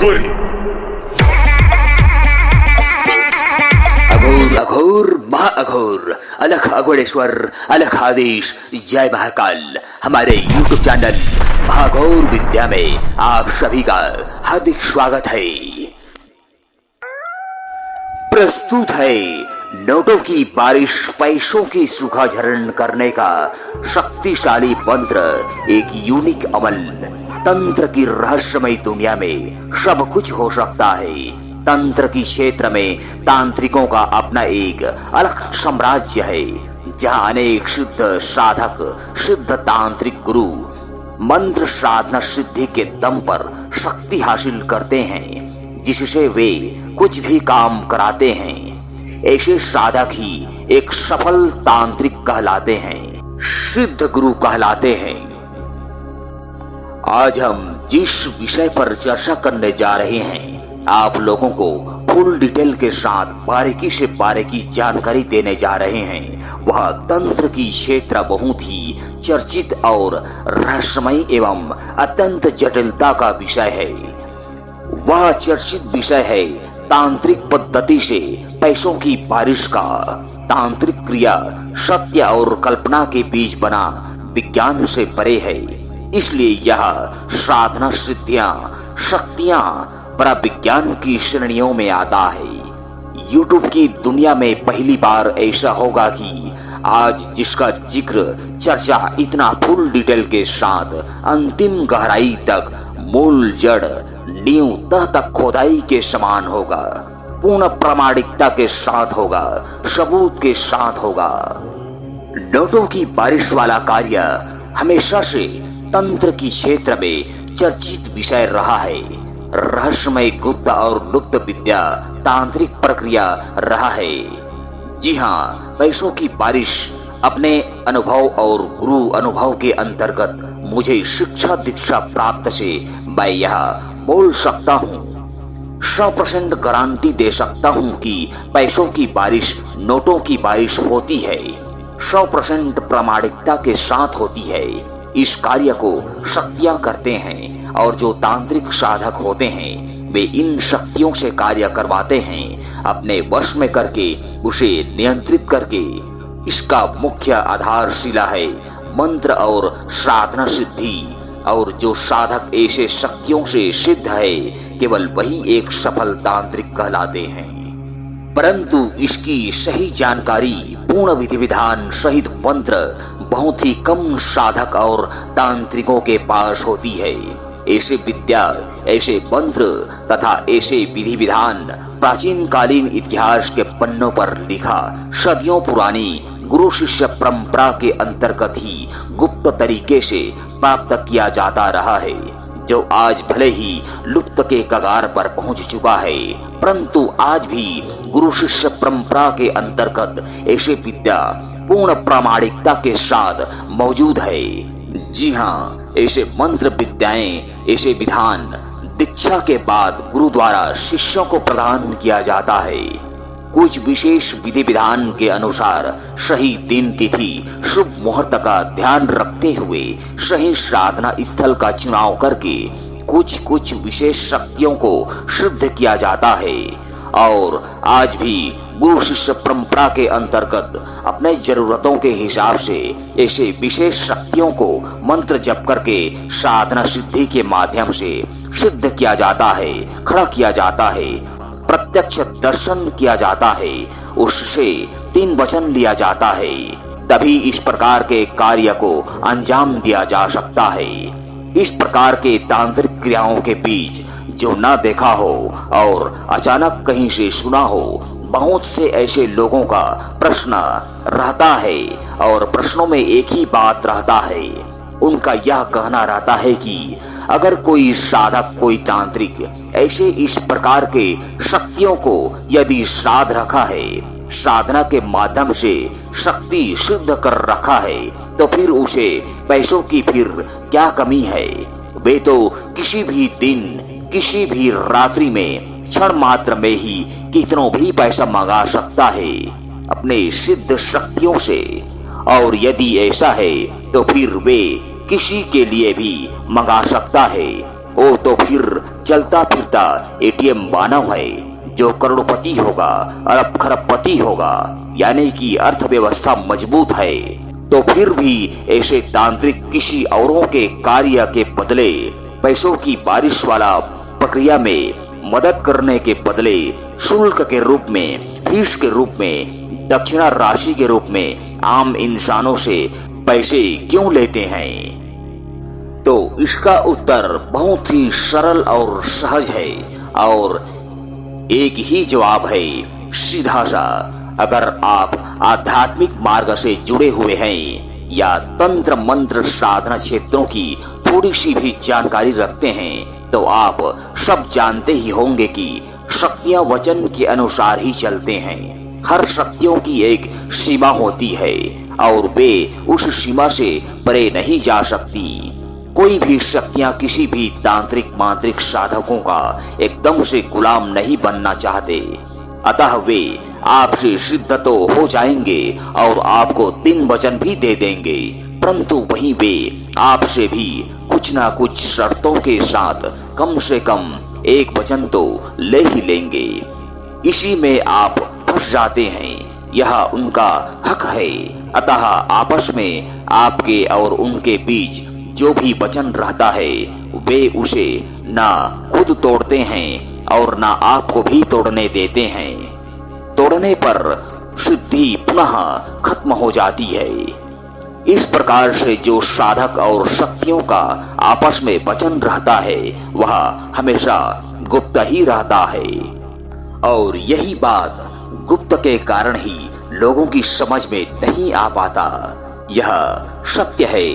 अघोरी। अघोर अघोर महाअघोर अलख अघोरेश्वर अलख आदेश जय महाकाल। हमारे YouTube चैनल महाघोर विद्या में आप सभी का हार्दिक स्वागत है। प्रस्तुत है नोटों की बारिश पैसों की सूखाझरण करने का शक्तिशाली मंत्र, एक यूनिक अमल। तंत्र की रहस्यमय दुनिया में सब कुछ हो सकता है। तंत्र की क्षेत्र में तांत्रिकों का अपना एक अलग साम्राज्य है, जहां अनेक सिद्ध साधक, सिद्ध तांत्रिक गुरु मंत्र साधना सिद्धि के दम पर शक्ति हासिल करते हैं, जिससे वे कुछ भी काम कराते हैं। ऐसे साधक ही एक सफल तांत्रिक कहलाते हैं, सिद्ध गुरु कहलाते हैं। आज हम जिस विषय पर चर्चा करने जा रहे हैं, आप लोगों को फुल डिटेल के साथ बारीकी से बारीकी जानकारी देने जा रहे हैं। वह तंत्र की क्षेत्र बहुत ही चर्चित और रहस्यमय एवं अत्यंत जटिलता का विषय है। वह चर्चित विषय है तांत्रिक पद्धति से पैसों की बारिश का। तांत्रिक क्रिया सत्य और कल्पना के बीच बना विज्ञान से परे है, इसलिए यह साधना सिद्धियां, शक्तियां पराविज्ञान की श्रेणियों में आता है। YouTube की दुनिया में पहली बार ऐसा होगा कि आज जिसका जिक्र, चर्चा इतना फुल डिटेल के साथ अंतिम गहराई तक, मूल जड़ नींव तह तक खोदाई के समान होगा, पूर्ण प्रामाणिकता के साथ होगा, सबूत के साथ होगा। नोटों की बारिश वाला कार्य हमेशा से तंत्र की क्षेत्र में चर्चित विषय रहा है। रहस्यमय गुप्त और लुप्त विद्या तांत्रिक प्रक्रिया रहा है। जी हाँ, पैसों की बारिश अपने अनुभव और गुरु अनुभव के अंतर्गत मुझे शिक्षा दीक्षा प्राप्त से मैं यह बोल सकता हूँ, 100% गारंटी दे सकता हूँ कि पैसों की बारिश, नोटों की बारिश होती है, 100% प्रामाणिकता के साथ होती है। इस कार्य को शक्तियां करते हैं और जो तांत्रिक साधक होते हैं वे इन शक्तियों से कार्य करवाते हैं, अपने वश में करके, उसे नियंत्रित करके। इसका मुख्य आधारशिला है मंत्र और साधना सिद्धि, और जो साधक ऐसे शक्तियों से सिद्ध है केवल वही एक सफल तांत्रिक कहलाते हैं। परंतु इसकी सही जानकारी, पूर्ण विधि विधान सहित मंत्र बहुत ही कम साधक और तांत्रिकों के पास होती है। ऐसे विद्या, ऐसे मंत्र तथा ऐसे विधि विधान प्राचीन कालीन इतिहास के पन्नों पर लिखा, सदियों पुरानी गुरु शिष्य परंपरा के अंतर्गत ही गुप्त तरीके से प्राप्त किया जाता रहा है, जो आज भले ही लुप्त के कगार पर पहुंच चुका है, परंतु आज भी गुरु शिष्य परंपरा के अंतर्गत ऐसे विद्या पूर्ण प्रामाणिकता के साथ मौजूद है। जी हाँ, ऐसे मंत्र विद्याएं, ऐसे विधान दीक्षा के बाद गुरु द्वारा शिष्यों को प्रदान किया जाता है। कुछ विशेष विधि विधान के अनुसार सही दिन तिथि, शुभ मुहूर्त का ध्यान रखते हुए सही साधना स्थल का चुनाव करके कुछ विशेष शक्तियों को सिद्ध किया जाता है। और आज भी गुरु शिष्य परंपरा के अंतर्गत अपने जरूरतों के हिसाब से ऐसे विशेष शक्तियों को मंत्र जप करके साधना सिद्धि के माध्यम से सिद्ध किया जाता है, खड़ा किया जाता है, प्रत्यक्ष दर्शन किया जाता है, उससे 3 वचन लिया जाता है, तभी इस प्रकार के कार्य को अंजाम दिया जा सकता है। इस प्रकार के तांत्रिक क्रियाओं के बीच जो न देखा हो और अचानक कहीं से सुना हो, बहुत से ऐसे लोगों का प्रश्न रहता है, और प्रश्नों में एक ही बात रहता है। उनका यह कहना रहता है कि अगर कोई साधक, कोई तांत्रिक ऐसे इस प्रकार के शक्तियों को यदि साध रखा है, साधना के माध्यम से शक्ति सिद्ध कर रखा है, तो फिर उसे पैसों की फिर क्या कमी है। वे तो किसी भी दिन, किसी भी रात्रि में, क्षण मात्र में ही कितनों भी पैसा मंगा सकता है अपने सिद्ध शक्तियों से। और यदि ऐसा है तो फिर वे किसी के लिए भी मंगा सकता है। ओ तो फिर चलता फिरता एटीएम मानव है जो करोड़पति होगा, अरब खरबपति होगा, यानी कि अर्थव्यवस्था मजबूत है, तो फिर भी ऐसे तांत्रिक किसी औरों के कार्य के बदले पैसों की बारिश वाला प्रक्रिया में मदद करने के बदले शुल्क के रूप में, फीस के रूप में, दक्षिणा राशि के रूप में आम इंसानों से पैसे क्यों लेते हैं? तो इसका उत्तर बहुत ही सरल और सहज है और एक ही जवाब है, सीधा सा। अगर आप आध्यात्मिक मार्ग से जुड़े हुए हैं या तंत्र मंत्र साधना क्षेत्रों की थोड़ी सी भी जानकारी रखते हैं तो आप सब जानते ही होंगे कि शक्तियां वचन के अनुसार ही चलते हैं। हर शक्तियों की एक सीमा होती है और वे उस सीमा से परे नहीं जा सकती। कोई भी शक्तियां किसी भी तांत्रिक मांत्रिक साधकों का एकदम से गुलाम नहीं बनना चाहते, अतः वे आपसे सिद्ध तो हो जाएंगे और आपको 3 वचन भी दे देंगे, परंतु वहीं वे आपसे भी कुछ ना कुछ शर्तों के साथ कम से कम 1 वचन तो ले ही लेंगे। इसी में आप फंस जाते हैं, यह उनका हक है। अतः आपस में आपके और उनके बीच जो भी वचन रहता है वे उसे ना खुद तोड़ते हैं और ना आपको भी तोड़ने देते हैं। तोड़ने पर सिद्धि पुनः खत्म हो जाती है। इस प्रकार से जो साधक और शक्तियों का आपस में वचन रहता है वह हमेशा गुप्त ही रहता है और यही बात गुप्त के कारण ही लोगों की समझ में नहीं आ पाता। यह सत्य है।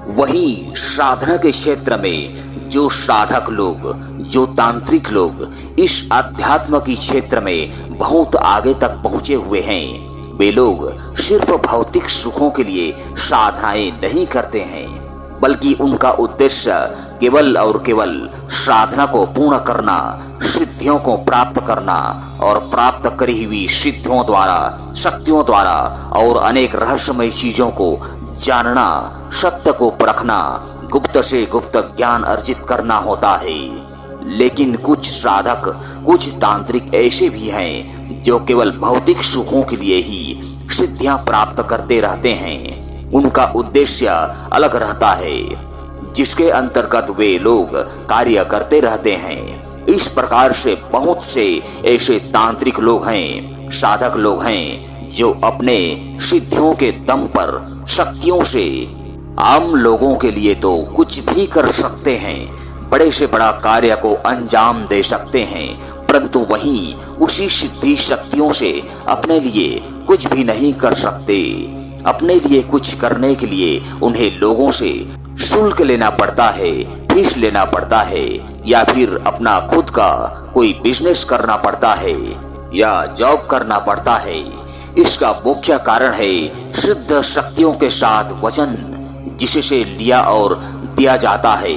वहीं साधना के क्षेत्र में जो साधक लोग, जो तांत्रिक लोग इस अध्यात्म की क्षेत्र में बहुत आगे तक पहुंचे हुए हैं, वे लोग सिर्फ भौतिक सुखों के लिए साधनाएं नहीं करते हैं, बल्कि उनका उद्देश्य केवल और केवल साधना को पूर्ण करना, सिद्धियों को प्राप्त करना और प्राप्त करी हुई सिद्धियों द्वारा, शक्तियों द्वारा और अनेक रहस्यमय चीजों को जानना, सत्य को परखना, गुप्त से गुप्त ज्ञान अर्जित करना होता है। लेकिन कुछ साधक, कुछ तांत्रिक ऐसे भी हैं जो केवल भौतिक सुखों के लिए ही सिद्धियां प्राप्त करते रहते हैं। उनका उद्देश्य अलग रहता है, जिसके अंतर्गत वे लोग कार्य करते रहते हैं। इस प्रकार से बहुत से ऐसे तांत्रिक लोग हैं, साधक लोग हैं जो अपने सिद्धियों के दम पर शक्तियों से आम लोगों के लिए तो कुछ भी कर सकते हैं, बड़े से बड़ा कार्य को अंजाम दे सकते हैं, परंतु वहीं उसी सिद्धि शक्तियों से अपने लिए कुछ भी नहीं कर सकते। अपने लिए कुछ करने के लिए उन्हें लोगों से शुल्क लेना पड़ता है, फीस लेना पड़ता है, या फिर अपना खुद का कोई बिजनेस करना पड़ता है या जॉब करना पड़ता है। इसका मुख्य कारण है सिद्ध शक्तियों के साथ वचन, जिससे लिया और दिया जाता है।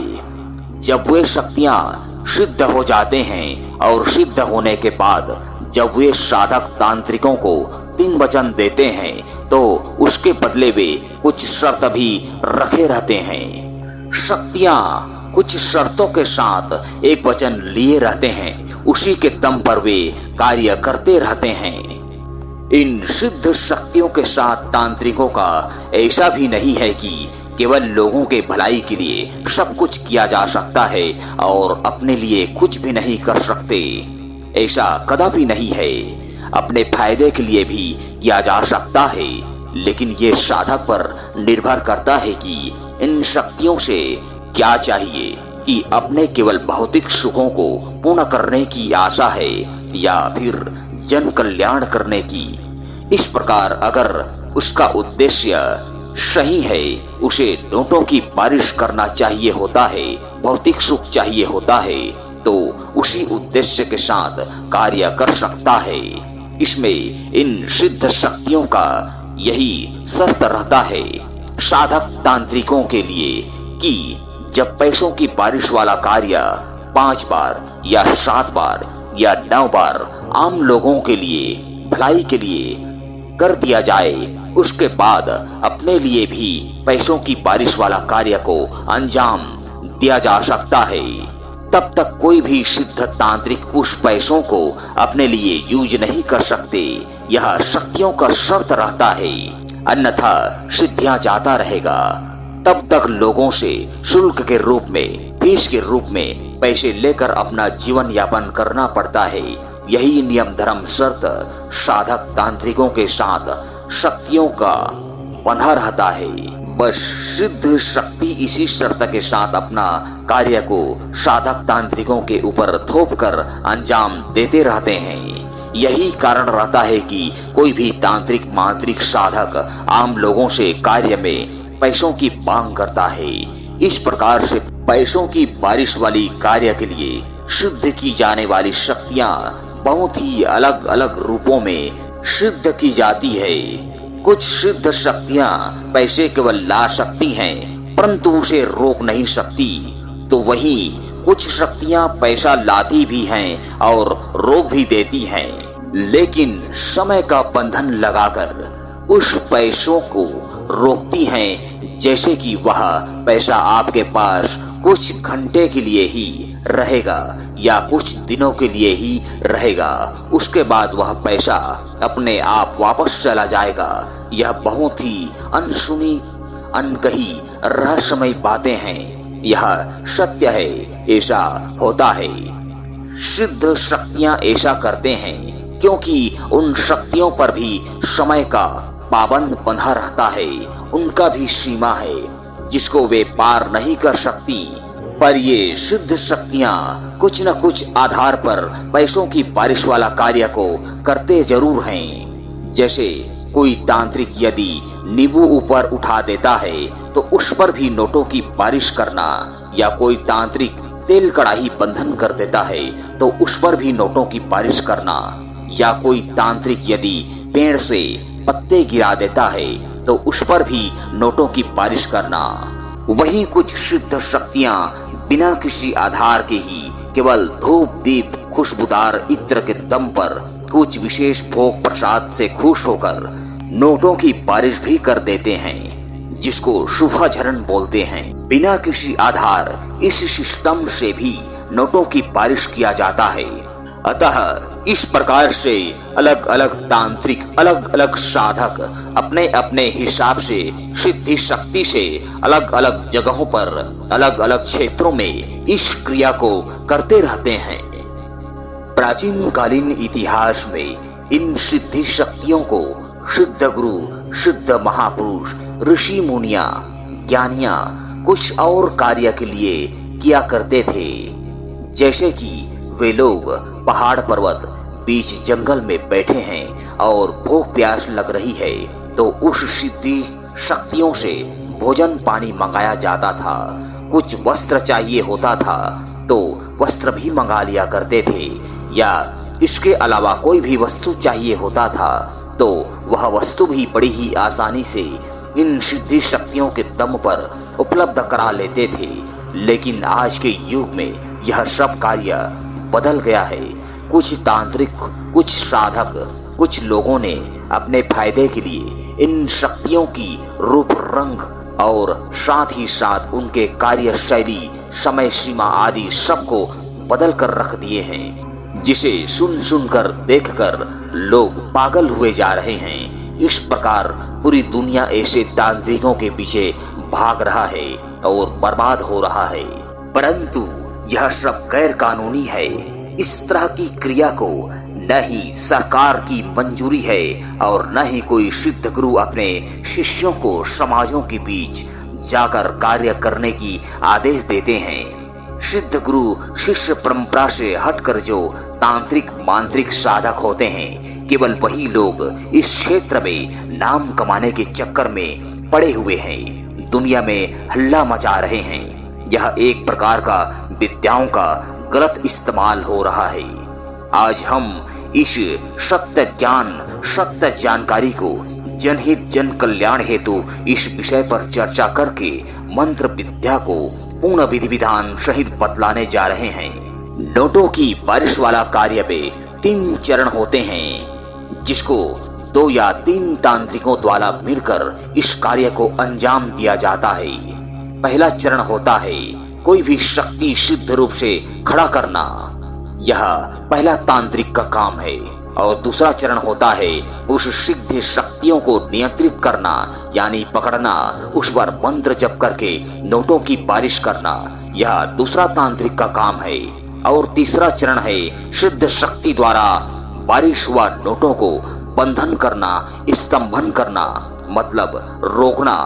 जब वे शक्तियां सिद्ध हो जाते हैं और सिद्ध होने के बाद जब वे साधक तांत्रिकों को 3 वचन देते हैं तो उसके बदले वे कुछ शर्त भी रखे रहते हैं। शक्तियां कुछ शर्तों के साथ 1 वचन लिए रहते हैं, उसी के दम पर वे कार्य करते रहते हैं। इन सिद्ध शक्तियों के साथ तांत्रिकों का ऐसा भी नहीं है कि केवल लोगों के भलाई के लिए सब कुछ किया जा सकता है और अपने लिए कुछ भी नहीं कर सकते। ऐसा कदापि नहीं है। अपने फायदे के लिए भी किया जा सकता है, लेकिन ये साधक पर निर्भर करता है कि इन शक्तियों से क्या चाहिए, कि अपने केवल भौतिक सुखों को पूर्ण करने की आशा है या फिर जन कल्याण करने की। इस प्रकार अगर उसका उद्देश्य सही है, उसे नोटों की बारिश करना चाहिए होता है, भौतिक सुख चाहिए होता है, तो उसी उद्देश्य के साथ कार्य कर सकता है। इसमें इन सिद्ध शक्तियों का यही शर्त रहता है साधक तांत्रिकों के लिए कि जब पैसों की बारिश वाला कार्य 5 बार या 7 बार या 9 बार आम लोगों के लिए भलाई के लिए कर दिया जाए, उसके बाद अपने लिए भी पैसों की बारिश वाला कार्य को अंजाम दिया जा सकता है। तब तक कोई भी सिद्ध तांत्रिक उस पैसों को अपने लिए यूज नहीं कर सकते। यह शक्तियों का शर्त रहता है, अन्यथा सिद्धियां जाता रहेगा। तब तक लोगों से शुल्क के रूप में, फीस के रूप में पैसे लेकर अपना जीवन यापन करना पड़ता है। यही नियम धर्म शर्त साधक तांत्रिकों के साथ शक्तियों का बंधा रहता है। बस सिद्ध शक्ति इसी शर्त के साथ अपना कार्य को साधक तांत्रिकों के ऊपर थोप कर अंजाम देते रहते हैं। यही कारण रहता है कि कोई भी तांत्रिक मांत्रिक साधक आम लोगों से कार्य में पैसों की मांग करता है। इस प्रकार से पैसों की बारिश वाली कार्य के लिए सिद्ध की जाने वाली शक्तियां बहुत ही अलग अलग रूपों में सिद्ध की जाती है। कुछ सिद्ध शक्तियां पैसे केवल ला सकती हैं, परंतु उसे रोक नहीं सकती, तो वहीं कुछ शक्तियां पैसा लाती भी हैं और रोक भी देती हैं, लेकिन समय का बंधन लगाकर उस पैसों को रोकती हैं। जैसे कि वह पैसा आपके पास कुछ घंटे के लिए ही रहेगा या कुछ दिनों के लिए ही रहेगा, उसके बाद वह पैसा अपने आप वापस चला जाएगा। यह बहुत ही अनसुनी अनकही रहस्यमय बातें हैं। यह सत्य है, ऐसा होता है। सिद्ध शक्तियां ऐसा करते हैं क्योंकि उन शक्तियों पर भी समय का पाबंद बंधा रहता है। उनका भी सीमा है जिसको वे पार नहीं कर सकती। पर ये सिद्ध शक्तियां कुछ न कुछ आधार पर पैसों की बारिश वाला कार्य को करते जरूर हैं। जैसे कोई तांत्रिक यदि नींबू ऊपर उठा देता है तो उस पर भी नोटों की बारिश करना, या कोई तांत्रिक तेल कड़ाही बंधन कर देता है तो उस पर भी नोटों की बारिश करना, या कोई तांत्रिक यदि पेड़ से पत्ते गिरा देता है तो उस पर भी नोटों की बारिश करना। वहीं कुछ सिद्ध शक्तियां बिना किसी आधार के ही केवल धूप दीप खुशबूदार इत्र के दम पर कुछ विशेष भोग प्रसाद से खुश होकर नोटों की बारिश भी कर देते हैं, जिसको शुभाचरण बोलते हैं। बिना किसी आधार इस सिस्टम से भी नोटों की बारिश किया जाता है। अतः इस प्रकार से अलग अलग तांत्रिक अलग अलग साधक अपने अपने हिसाब से सिद्धि शक्ति से अलग अलग जगहों पर अलग अलग क्षेत्रों में इस क्रिया को करते रहते हैं। प्राचीन कालीन इतिहास में इन सिद्धि शक्तियों को सिद्ध गुरु, सिद्ध महापुरुष, ऋषि मुनिया, ज्ञानियां कुछ और कार्य के लिए किया करते थे। जैसे कि वे लोग पहाड़ पर्वत बीच जंगल में बैठे हैं और भूख प्यास लग रही है तो उस सिद्धि शक्तियों से भोजन पानी मंगाया जाता था। कुछ वस्त्र चाहिए होता था तो वस्त्र भी मंगा लिया करते थे, या इसके अलावा कोई भी वस्तु चाहिए होता था तो वह वस्तु भी बड़ी ही आसानी से इन सिद्धि शक्तियों के दम पर उपलब्ध करा लेते थे। लेकिन आज के युग में यह सब कार्य बदल गया है। कुछ तांत्रिक, कुछ साधक, कुछ लोगों ने अपने फायदे के लिए इन शक्तियों की रूप रंग और साथ ही साथ उनके कार्य शैली, समय सीमा आदि सबको बदल कर रख दिए हैं, जिसे सुन सुनकर देखकर लोग पागल हुए जा रहे हैं। इस प्रकार पूरी दुनिया ऐसे तांत्रिकों के पीछे भाग रहा है और बर्बाद हो रहा है। परंतु यह सब गैर कानूनी है। इस तरह की क्रिया को न ही सरकार की मंजूरी है और न ही कोई सिद्ध गुरु अपने शिष्यों को समाजों के बीच जाकर कार्य करने की आदेश देते हैं। सिद्ध गुरु शिष्य परंपरा से हटकर जो तांत्रिक मांत्रिक साधक होते हैं, केवल वही लोग इस क्षेत्र में नाम कमाने के चक्कर में पड़े हुए हैं, दुनिया में हल्ला मचा रहे हैं। यह एक प्रकार का विद्याओं का गलत इस्तेमाल हो रहा है। आज हम इस सत्य ज्ञान, सत्य जानकारी को जनहित जन कल्याण हेतु इस विषय पर चर्चा करके मंत्र विद्या को पूर्ण विधि विधान सहित बतलाने जा रहे हैं। नोटों की बारिश वाला कार्य में 3 चरण होते हैं, जिसको 2 या 3 तांत्रिकों द्वारा मिलकर इस कार्य को अंजाम दिया जाता है। पहला चरण होता है कोई भी शक्ति सिद्ध रूप से खड़ा करना, यह पहला तांत्रिक का काम है। और दूसरा चरण होता है उस सिद्ध शक्तियों को नियंत्रित करना, यानी पकड़ना, उस पर मंत्र जप करके नोटों की बारिश करना, यह दूसरा तांत्रिक का काम है। और तीसरा चरण है सिद्ध शक्ति द्वारा बारिश हुआ नोटों को बंधन करना, स्तंभन करना, मतलब रोकना।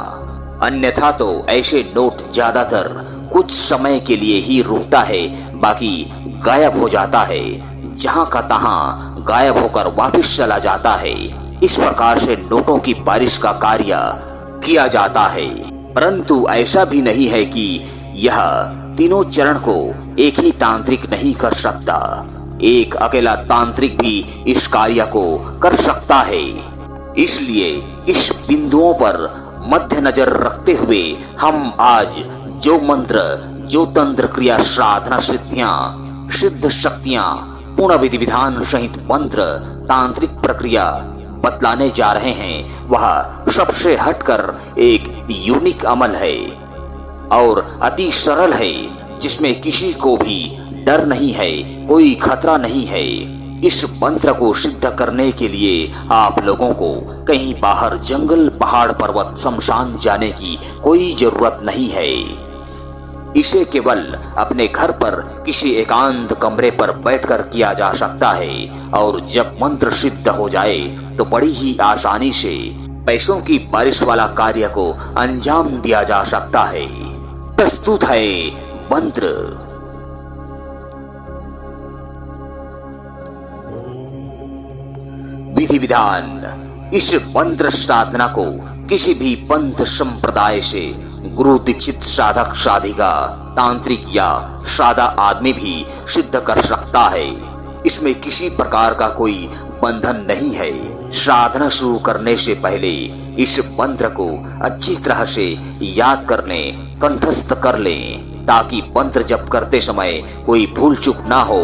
अन्यथा तो ऐसे नोट ज्यादातर कुछ समय के लिए ही रुकता है, बाकी गायब हो जाता है, जहां का तहां गायब होकर वापस चला जाता है। इस प्रकार से नोटों की बारिश का कार्य किया जाता है। परंतु ऐसा भी नहीं है कि यह तीनों चरण को एक ही तांत्रिक नहीं कर सकता। एक अकेला तांत्रिक भी इस कार्य को कर सकता है। इसलिए इस बिंदुओं पर मध्य नजर रखते हुए हम आज जो मंत्र, जो तंत्र क्रिया, साधना सिद्धियां, सिद्ध शक्तियां, पूर्ण विधि विधान सहित मंत्र, तांत्रिक प्रक्रिया बतलाने जा रहे हैं, वह सबसे हटकर एक यूनिक अमल है और अति सरल है, जिसमें किसी को भी डर नहीं है, कोई खतरा नहीं है। इस मंत्र को सिद्ध करने के लिए आप लोगों को कहीं बाहर जंगल, पहाड़, पर्वत, शमशान जाने की कोई जरूरत नहीं है। इसे केवल अपने घर पर किसी एकांत कमरे पर बैठकर किया जा सकता है और जब मंत्र सिद्ध हो जाए तो बड़ी ही आसानी से पैसों की बारिश वाला कार्य को अंजाम दिया जा सकता है। प्रस्तुत है मंत्र। विधि विधान। इस मंत्र साधना को किसी भी पंथ संप्रदाय से गुरु दीक्षित साधक, साधिका, तांत्रिक या सादा आदमी भी सिद्ध कर सकता है। इसमें किसी प्रकार का कोई बंधन नहीं है। साधना शुरू करने से पहले इस मंत्र को अच्छी तरह से याद कर लें, कंठस्थ कर लें, ताकि मंत्र जप करते समय कोई भूल चूक ना हो।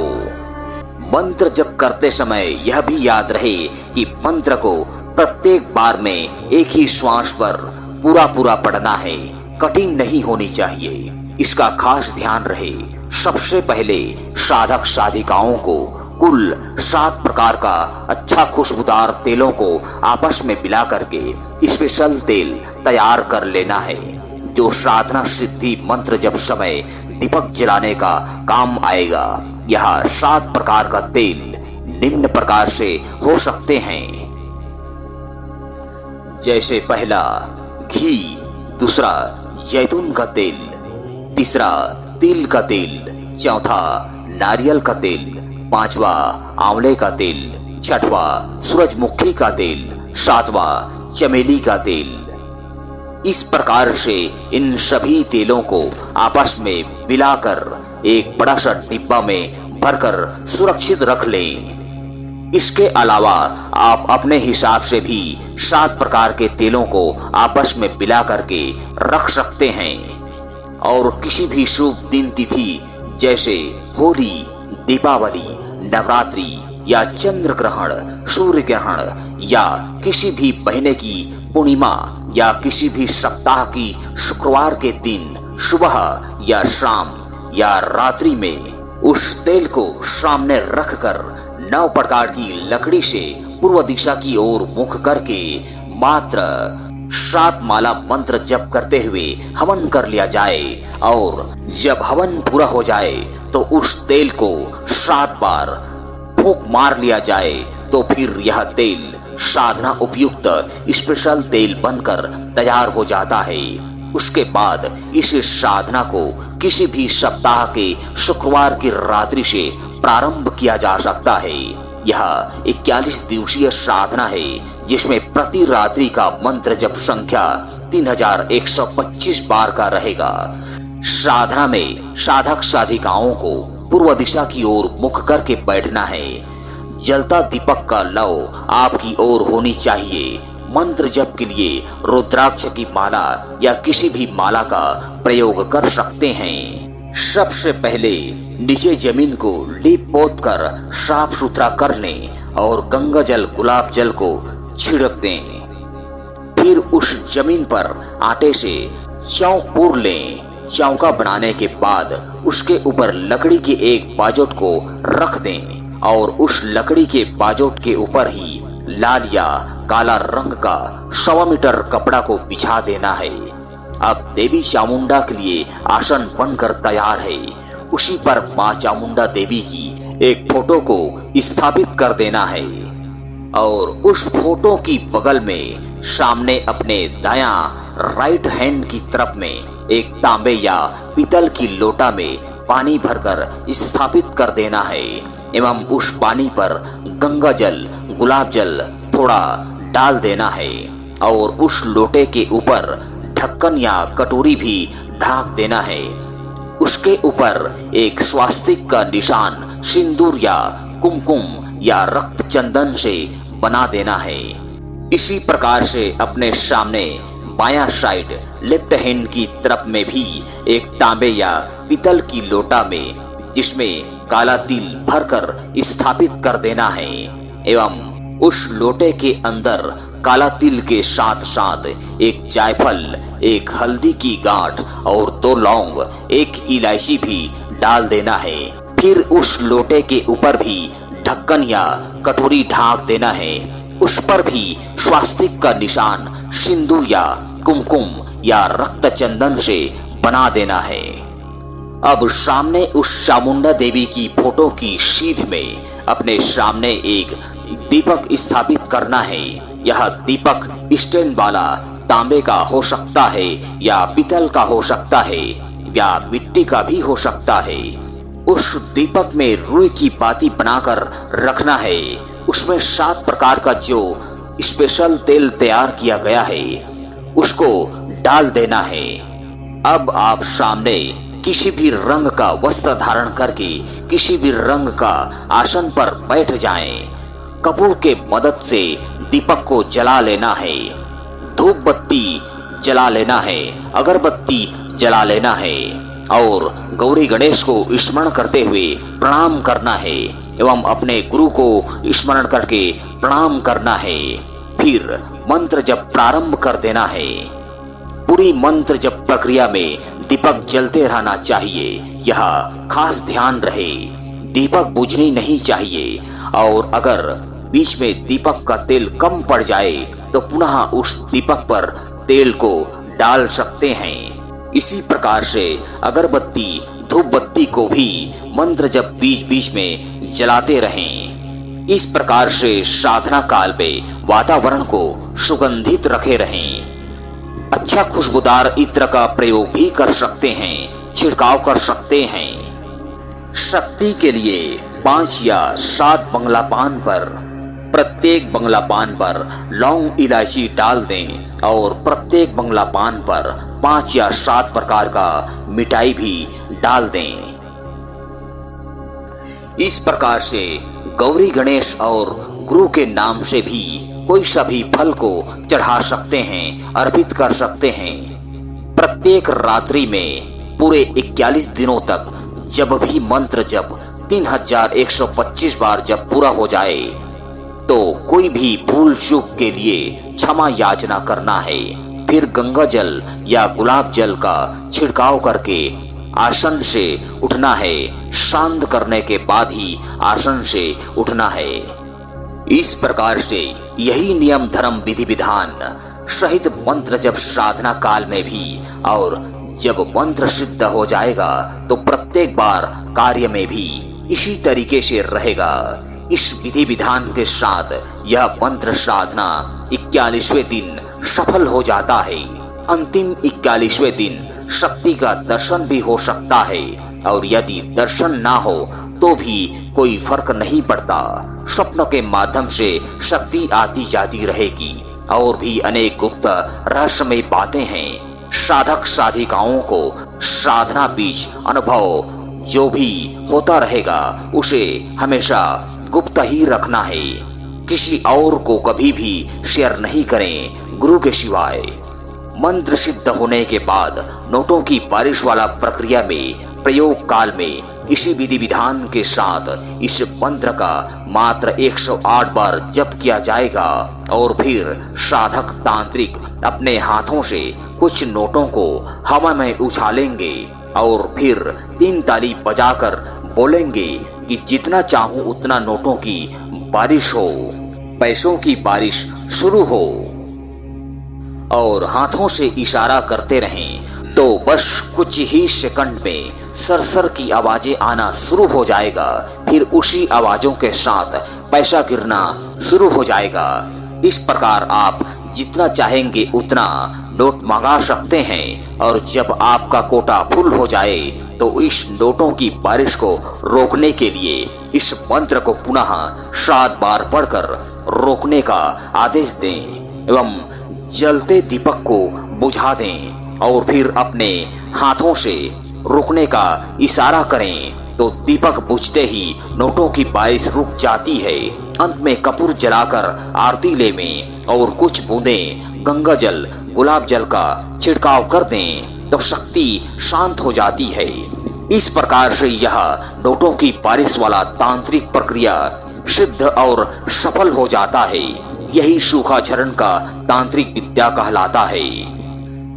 मंत्र जप करते समय यह भी याद रहे कि मंत्र को प्रत्येक बार में एक ही श्वास पर पूरा पूरा पढ़ना है, कठिन नहीं होनी चाहिए। इसका खास ध्यान रहे। सबसे पहले साधक साधिकाओं को कुल 7 प्रकार का अच्छा खुशबूदार तेलों को आपस में मिला करके स्पेशल तेल तैयार कर लेना है, जो साधना सिद्धि मंत्र जप समय दीपक जलाने का काम आएगा। यह 7 प्रकार का तेल निम्न प्रकार से हो सकते हैं, जैसे पहला घी, दूसरा जैतून का तेल, तीसरा तिल का तेल, चौथा नारियल का तेल, पांचवा आंवले का तेल, छठवा सूरजमुखी का तेल, सातवां चमेली का तेल। इस प्रकार से इन सभी तेलों को आपस में मिलाकर एक बड़ा सा डिब्बा में भरकर सुरक्षित रख लें। इसके अलावा आप अपने हिसाब से भी 7 प्रकार के तेलों को आपस में मिला करके रख सकते हैं और किसी भी शुभ दिन तिथि जैसे होली, दीपावली, नवरात्रि या चंद्र ग्रहण, सूर्य ग्रहण या किसी भी महीने की पूर्णिमा या किसी भी सप्ताह की शुक्रवार के दिन सुबह या शाम या रात्रि में उस तेल को सामने रखकर 9 प्रकार की लकड़ी से पूर्व दिशा की ओर मुख करके मात्र 7 माला मंत्र जप करते हुए हवन कर लिया जाए और जब हवन पूरा हो जाए तो उस तेल को 7 बार फूंक मार लिया जाए, तो फिर यह तेल साधना उपयुक्त स्पेशल तेल बनकर तैयार हो जाता है। उसके बाद इस साधना को किसी भी सप्ताह के शुक्रवार की रात्रि से प्रारंभ किया जा सकता है। यह 41 दिवसीय साधना है, जिसमें प्रति रात्रि का मंत्र जप संख्या 3125 बार का रहेगा। साधना में साधक साधिकाओं को पूर्व दिशा की ओर मुख करके बैठना है। जलता दीपक का लौ आपकी ओर होनी चाहिए। मंत्र जप के लिए रुद्राक्ष की माला या किसी भी माला का प्रयोग कर सकते हैं। सबसे पहले नीचे जमीन को लीप पोत कर साफ सुथरा कर लें और गंगा जल, गुलाब जल को छिड़क दें। फिर उस जमीन पर आटे से चौक पूर लें। चौका बनाने के बाद उसके ऊपर लकड़ी के एक बाजोट को रख दें और उस लकड़ी के बाजोट के ऊपर ही लाल या काला रंग का 1.25 मीटर कपड़ा को बिछा देना है। अब देवी चामुंडा के लिए आसन बनकर तैयार है। उसी पर मां चामुंडा देवी की एक फोटो को स्थापित कर देना है और उस फोटो की बगल में सामने अपने दायां राइट हैंड की तरफ में एक तांबे या पीतल की लोटा में पानी भरकर स्थापित कर देना है एवं उस पानी पर गंगा जल, गुलाब जल थोड़ा डाल देना है और उस लोटे के ऊपर ढक्कन या कटोरी भी ढाक देना है। उसके ऊपर एक स्वास्तिक का निशान सिंदूर या कुमकुम या रक्त चंदन से बना देना है। इसी प्रकार से अपने सामने बायां साइड लेफ्ट हैंड की तरफ में भी एक तांबे या पीतल की लोटा में जिसमें काला तिल भरकर स्थापित कर देना है एवं उस लोटे के अंदर काला तिल के साथ साथ एक जायफल, एक हल्दी की गांठ और 2 लौंग, 1 इलायची भी डाल देना है। फिर उस लोटे के ऊपर भी ढक्कन या कटोरी ढाक देना है। उस पर भी स्वास्तिक का निशान सिंदूर या कुमकुम या रक्त चंदन से बना देना है। अब सामने उस चामुंडा देवी की फोटो की सीध में अपने सामने एक दीपक स्थापित करना है। यह दीपक स्टैंड वाला तांबे का हो सकता है या पीतल का हो सकता है या मिट्टी का भी हो सकता है। उस दीपक में रुई की बाती बनाकर रखना है। उसमें 7 प्रकार का जो स्पेशल तेल तैयार किया गया है उसको डाल देना है। अब आप सामने किसी भी रंग का वस्त्र धारण करके किसी भी रंग का आसन पर बैठ जाएं। कपूर के मदद से दीपक को जला लेना है। धूप बत्ती जला लेना है, अगरबत्ती जला लेना है और गौरी गणेश को स्मरण करते हुए प्रणाम करना है एवं अपने गुरु को स्मरण करके प्रणाम करना है। फिर मंत्र जप प्रारंभ कर देना है। पूरी मंत्र जप प्रक्रिया में दीपक जलते रहना चाहिए। यह खास ध्यान रहे, दीपक बुझनी नहीं चाहिए और अगर बीच में दीपक का तेल कम पड़ जाए तो पुनः उस दीपक पर तेल को डाल सकते हैं। इसी प्रकार से अगरबत्ती, धूप बत्ती को भी मंत्र जब बीच बीच में जलाते रहें। इस प्रकार से साधना काल में वातावरण को सुगंधित रखे रहें। अच्छा खुशबूदार इत्र का प्रयोग भी कर सकते हैं, छिड़काव कर सकते हैं। शक्ति के लिए 5 या 7 बंगला पान पर प्रत्येक बंगला पान पर लौंग इलायची डाल दें और प्रत्येक बंगला पान पर 5 या 7 प्रकार का मिठाई भी डाल दें। इस प्रकार से गौरी गणेश और गुरु के नाम से भी कोई सा भी फल को चढ़ा सकते हैं, अर्पित कर सकते हैं। प्रत्येक रात्रि में पूरे 41 दिनों तक जब भी मंत्र जप 3125 बार जब पूरा हो जाए तो कोई भी भूल चूक के लिए क्षमा याचना करना है। फिर गंगा जल या गुलाब जल का छिड़काव करके आसन से उठना है। शांत करने के बाद ही आसन से उठना है। इस प्रकार से यही नियम धर्म विधि विधान सहित मंत्र जब साधना काल में भी और जब मंत्र सिद्ध हो जाएगा तो प्रत्येक बार कार्य में भी इसी तरीके से रहेगा। इस विधि विधान के साथ यह मंत्र साधना 41वें दिन सफल हो जाता है। अंतिम 41वें दिन शक्ति का दर्शन भी हो सकता है और यदि दर्शन ना हो तो भी कोई फर्क नहीं पड़ता। स्वप्न के माध्यम से शक्ति आती जाती रहेगी और भी अनेक गुप्त रहस्यमय बातें हैं। साधक साधिकाओं को साधना बीच अनुभव जो भी होता रहेगा उसे हमेशा गुप्त ही रखना है। किसी और को कभी भी शेयर नहीं करें गुरु के सिवाय। मंत्र सिद्ध होने के बाद नोटों की बारिश वाला प्रक्रिया में प्रयोग काल में इसी विधि विधान के साथ इस मंत्र का मात्र 108 बार जप किया जाएगा और फिर साधक तांत्रिक अपने हाथों से कुछ नोटों को हवा में उछालेंगे और फिर 3 ताली बजाकर बोलेंगे कि जितना चाहूं उतना नोटों की बारिश हो, पैसों की बारिश शुरू हो, और हाथों से इशारा करते रहें तो बस कुछ ही सेकंड में सरसर की आवाजें आना शुरू हो जाएगा। फिर उसी आवाजों के साथ पैसा गिरना शुरू हो जाएगा। इस प्रकार आप जितना चाहेंगे उतना नोट मंगा सकते हैं और जब आपका कोटा फुल हो जाए तो इस नोटों की बारिश को रोकने के लिए इस मंत्र को पुनः 7 बार पढ़कर रोकने का आदेश दें एवं जलते दीपक को बुझा दें और फिर अपने हाथों से रुकने का इशारा करें तो दीपक बुझते ही नोटों की बारिश रुक जाती है। अंत में कपूर जलाकर आरती लेवें और कुछ बूंदें गंगा जल गुलाब जल का छिड़काव कर दें तो शक्ति शांत हो जाती है। इस प्रकार से यह नोटों की बारिश वाला तांत्रिक प्रक्रिया सिद्ध और सफल हो जाता है। यही सूखाचरण का तांत्रिक विद्या कहलाता है।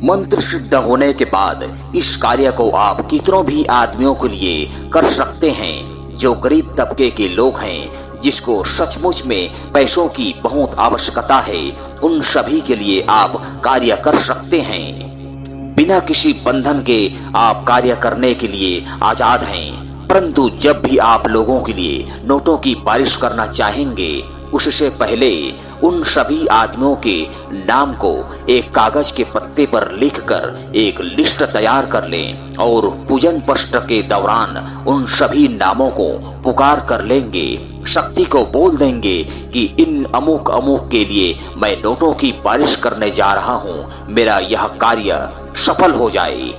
मंत्र सिद्ध होने के बाद इस कार्य को आप कितनों भी आदमियों के लिए कर सकते हैं जो गरीब तबके के लोग हैं, जिसको सचमुच में पैसों की बहुत आवश्यकता है। उन सभी के लिए आप कार्य कर सकते हैं। बिना किसी बंधन के आप कार्य करने के लिए आजाद हैं। परंतु जब भी आप लोगों के लिए नोटों की बारिश करना चाहेंगे उससे पहले उन सभी आदमियों के नाम को एक कागज के पत्ते पर लिखकर एक लिस्ट तैयार कर लें और पूजन पष्ट के दौरान उन सभी नामों को पुकार कर लेंगे। शक्ति को बोल देंगे कि इन अमुक अमुक के लिए मैं नोटों की बारिश करने जा रहा हूँ, मेरा यह कार्य सफल हो जाए।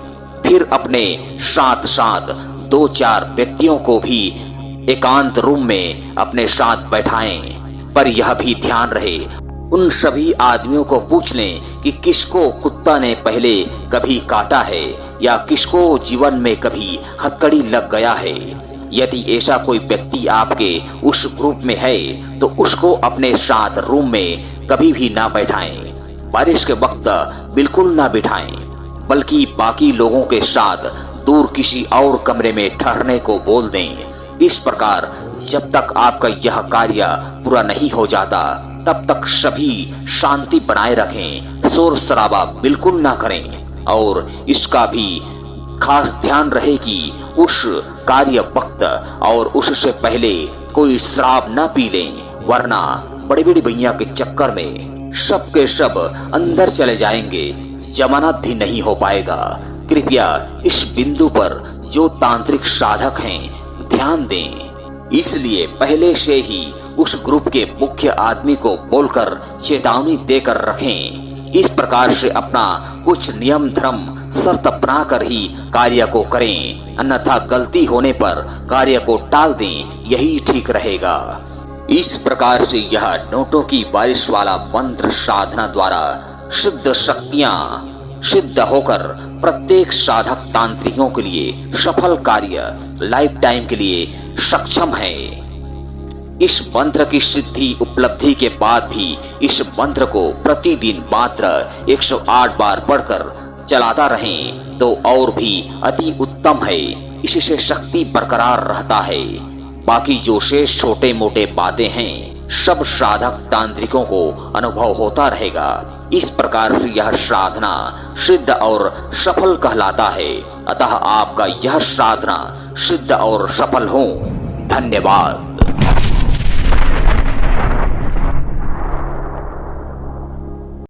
फिर अपने साथ साथ 2-4 व्यक्तियों को भी एकांत रूम में अपने साथ बैठाएं। पर यह भी ध्यान रहे उन सभी आदमियों को पूछ लें कि किसको कुत्ता ने पहले कभी काटा है या किसको जीवन में कभी हथकड़ी लग गया है। यदि ऐसा कोई व्यक्ति आपके उस ग्रुप में है तो उसको अपने साथ रूम में कभी भी ना बैठाएं। बारिश के वक्त बिल्कुल ना बिठाएं, बल्कि बाकी लोगों के साथ दूर किसी और कमरे में ठहरने को बोल दें। इस प्रकार जब तक आपका यह कार्य पूरा नहीं हो जाता तब तक सभी शांति बनाए रखें, शोर शराबा बिल्कुल ना करें और इसका भी खास ध्यान रहे कि उस कार्य वक्त और उससे पहले कोई शराब न पी लें, वरना बड़ी बड़ी भैया के चक्कर में सब के सब अंदर चले जाएंगे, जमानत भी नहीं हो पाएगा। कृपया इस बिंदु पर जो तांत्रिक साधक हैं ध्यान दें। इसलिए पहले से ही उस ग्रुप के मुख्य आदमी को बोलकर चेतावनी देकर रखें। इस प्रकार से अपना कुछ नियम धर्म शर्त अपना कर ही कार्य को करें, अन्यथा गलती होने पर कार्य को टाल दें, यही ठीक रहेगा। इस प्रकार से यह नोटों की बारिश वाला मंत्र साधना द्वारा सिद्ध शक्तियां सिद्ध होकर प्रत्येक साधक तांत्रिकों के लिए सफल कार्य लाइफ टाइम के लिए सक्षम है। इस मंत्र की सिद्धि उपलब्धि के बाद भी इस मंत्र को प्रतिदिन मात्र 108 बार पढ़कर चलाता रहें तो और भी अति उत्तम है। इससे शक्ति बरकरार रहता है। बाकी जो शेष छोटे मोटे बातें हैं सब साधक तांत्रिकों को अनुभव होता रहेगा। इस प्रकार से यह साधना सिद्ध और सफल कहलाता है। अतः आपका यह साधना सिद्ध और सफल हो। धन्यवाद।